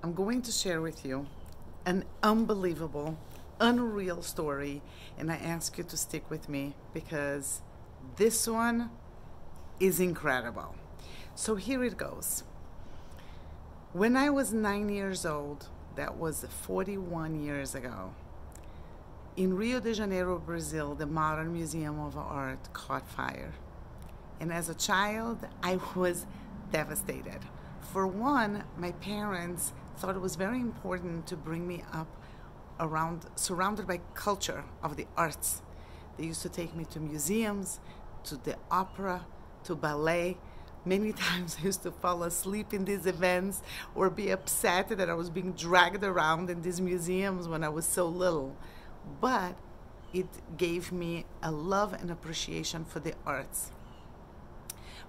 I'm going to share with you an unbelievable, unreal story, and I ask you to stick with me because this one is incredible. So here it goes. When I was 9 years old, that was 41 years ago, in Rio de Janeiro, Brazil, the Modern Museum of Art caught fire. And as a child, I was devastated. For one, my parents thought it was very important to bring me up around, surrounded by culture of the arts. They used to take me to museums, to the opera, to ballet. Many times I used to fall asleep in these events or be upset that I was being dragged around in these museums when I was so little. But it gave me a love and appreciation for the arts.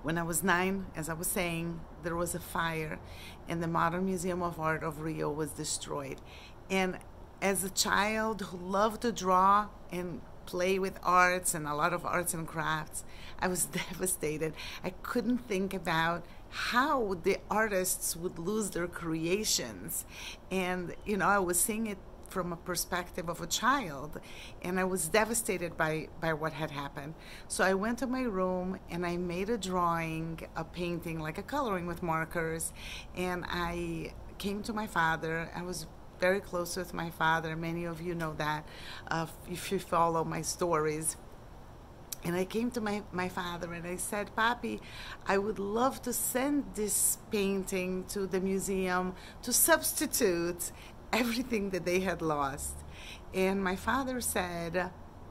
When I was 9, as I was saying, there was a fire and the Modern Museum of Art of Rio was destroyed. And as a child who loved to draw and play with arts and a lot of arts and crafts, I was devastated. I couldn't think about how the artists would lose their creations. And, I was seeing it from a perspective of a child, and I was devastated by what had happened. So I went to my room and I made a drawing, a painting, like a coloring with markers, and I came to my father. I was very close with my father. Many of you know that if you follow my stories. And I came to my father and I said, Papi, I would love to send this painting to the museum to substitute everything that they had lost. And my father said,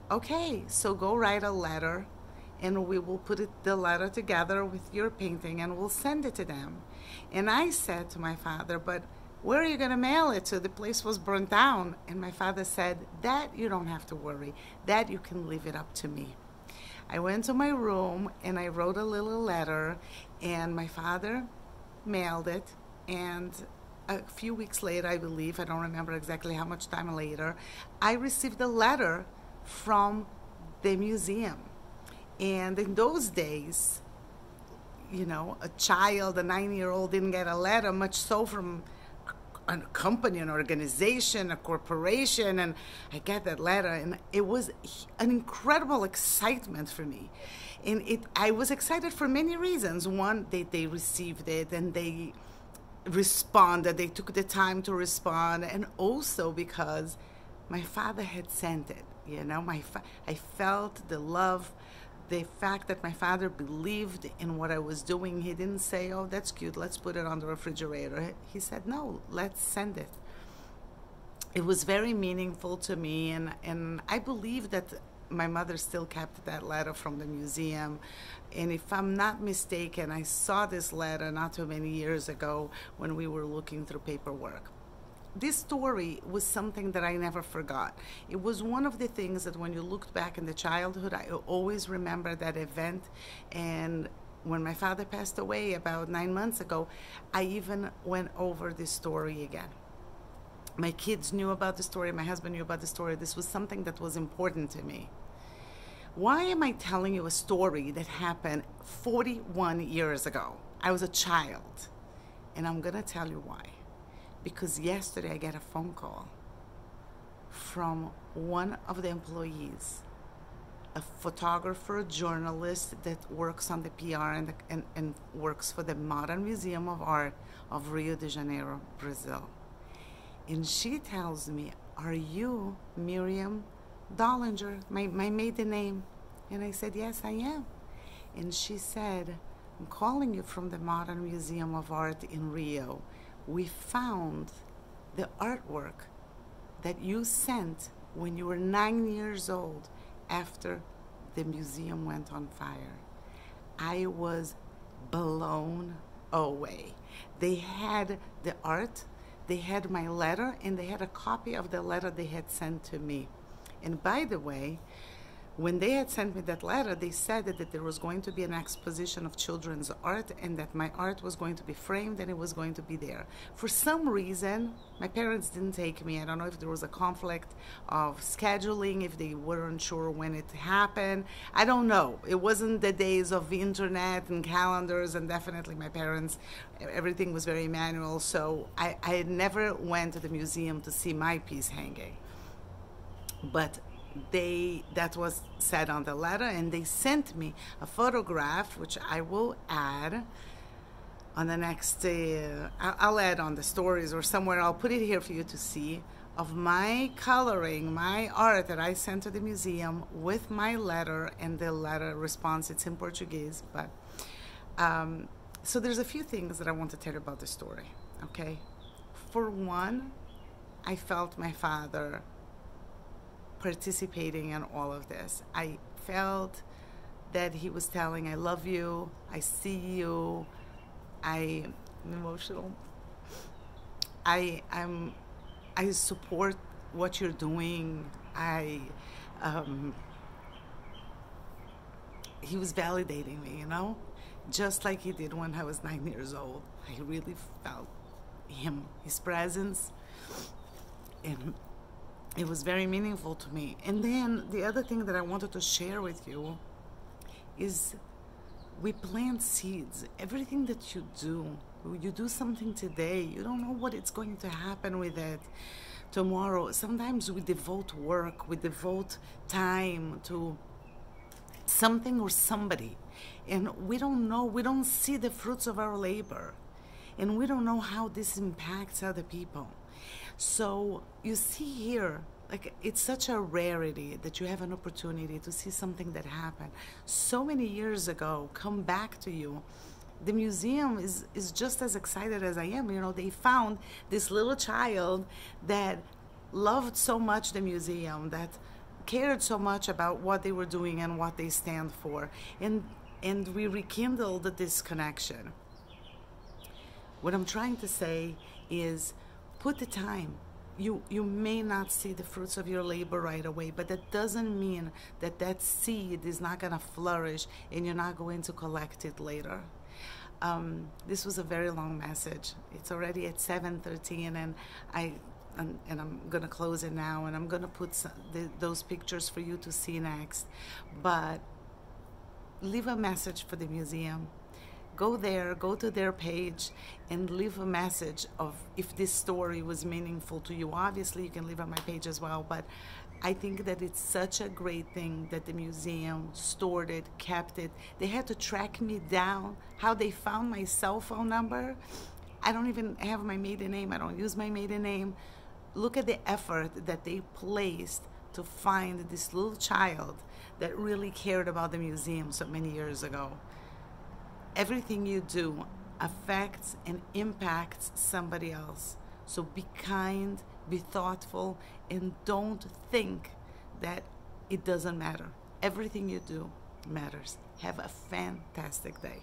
okay, so go write a letter and we will put the letter together with your painting and we'll send it to them. And I said to my father, but where are you going to mail it to? The place was burnt down. And my father said, that you don't have to worry, that you can leave it up to me. I went to my room and I wrote a little letter, and my father mailed it, and a few weeks later, I believe, I don't remember exactly how much time later, I received a letter from the museum. And in those days, a child, a 9-year-old, didn't get a letter, much so from a company, an organization, a corporation, and I get that letter, and it was an incredible excitement for me. And I was excited for many reasons. One, they received it and they responded, they took the time to respond, and also because my father had sent it. I felt the love, the fact that my father believed in what I was doing. He didn't say, oh, that's cute, let's put it on the refrigerator. He said, no, let's send it. It was very meaningful to me, and I believe that my mother still kept that letter from the museum. And if I'm not mistaken, I saw this letter not too many years ago when we were looking through paperwork. This story was something that I never forgot. It was one of the things that when you looked back in the childhood, I always remember that event. And when my father passed away about 9 months ago, I even went over this story again. My kids knew about the story, my husband knew about the story. This was something that was important to me. Why am I telling you a story that happened 41 years ago? I was a child, and I'm gonna tell you why. Because yesterday I got a phone call from one of the employees, a photographer, journalist that works on the PR and works for the Modern Museum of Art of Rio de Janeiro, Brazil. And she tells me, are you Miriam Dollinger, my maiden name? And I said, yes, I am. And she said, I'm calling you from the Modern Museum of Art in Rio. We found the artwork that you sent when you were 9 years old after the museum went on fire. I was blown away. They had the art, they had my letter, and they had a copy of the letter they had sent to me. And by the way, When they had sent me that letter, they said that there was going to be an exposition of children's art and that my art was going to be framed and it was going to be there. For some reason, my parents didn't take me. I don't know if there was a conflict of scheduling, if they weren't sure when it happened. I don't know. It wasn't the days of the internet and calendars, and definitely my parents, everything was very manual. So I never went to the museum to see my piece hanging. But that was said on the letter, and they sent me a photograph, which I will add on the next I'll add on the stories or somewhere. I'll put it here for you to see, of my coloring, my art that I sent to the museum with my letter and the letter response. It's in Portuguese, but so there's a few things that I want to tell you about the story. Okay, for one, I felt my father participating in all of this. I felt that he was telling, I love you, I see you, I'm emotional, I support what you're doing. He was validating me, just like he did when I was 9 years old. I really felt his presence, and it was very meaningful to me. And then the other thing that I wanted to share with you is we plant seeds. Everything that you do something today, you don't know what it's going to happen with it tomorrow. Sometimes we devote work, we devote time to something or somebody, and we don't know, we don't see the fruits of our labor, and we don't know how this impacts other people. So you see here, like, it's such a rarity that you have an opportunity to see something that happened so many years ago come back to you. The museum is just as excited as I am. They found this little child that loved so much the museum, that cared so much about what they were doing and what they stand for, and we rekindled this connection. What I'm trying to say is, put the time. You may not see the fruits of your labor right away, but that doesn't mean that seed is not going to flourish and you're not going to collect it later. This was a very long message. It's already at 7:13, and I'm going to close it now, and I'm going to put those pictures for you to see next. But leave a message for the museum. Go there, go to their page, and leave a message of if this story was meaningful to you. Obviously, you can leave on my page as well, but I think that it's such a great thing that the museum stored it, kept it. They had to track me down. How they found my cell phone number, I don't even have my maiden name. I don't use my maiden name. Look at the effort that they placed to find this little child that really cared about the museum so many years ago. Everything you do affects and impacts somebody else. So be kind, be thoughtful, and don't think that it doesn't matter. Everything you do matters. Have a fantastic day.